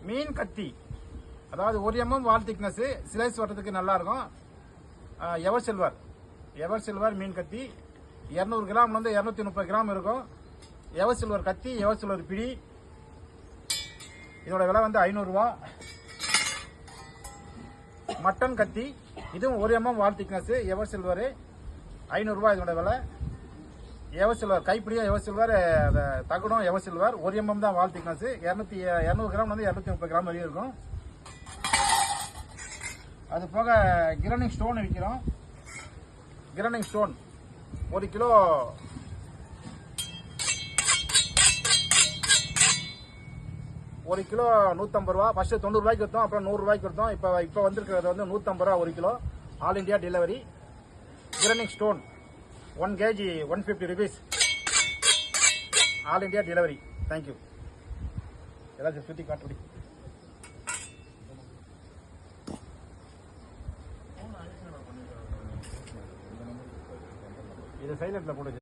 மீன் கத்தி, அதாவது 1 mm wall thickness, slice வரதுக்கு நல்லா இருக்கும். எவர் சில்வர் மீன் கத்தி 200 கிராம்லேருந்து 230 கிராம் இருக்கும். எவர் சில்வர் கத்தி, எவர் சில்வர் பிடி. இதோட விலை வந்து 500 ரூபா. மட்டன் கத்தி, இதுவும் 1 mm wall thickness, ever silver 500 ரூபா இதோட விலை. எவர் சில்வர் கைப்பிடியும் எவர் சில்வர், தகடும் எவர் சில்வர், 1 mm தான் வால் திக்னஸ். 200 கிராம்லேருந்து 230 கிராம் வரையும் இருக்கும். அது போக கிரனிங் ஸ்டோன் விற்கிறோம். கிரனிங் ஸ்டோன் 1 கிலோ 150 ரூபா. ஃபர்ஸ்ட் 90 ரூபாய்க்கு கொடுத்தோம், அப்புறம் 100 ரூபாய்க்கு கொடுத்தோம். இப்போ வந்திருக்கிறது வந்து 150 ரூபா 1 kilo. All India delivery. Grinding stone 1 kg 150 rupees. All India delivery. Thank you. ஏதாச்சும் சுற்றி காட்டுபடி. இது சைலண்ட்ல போடுது.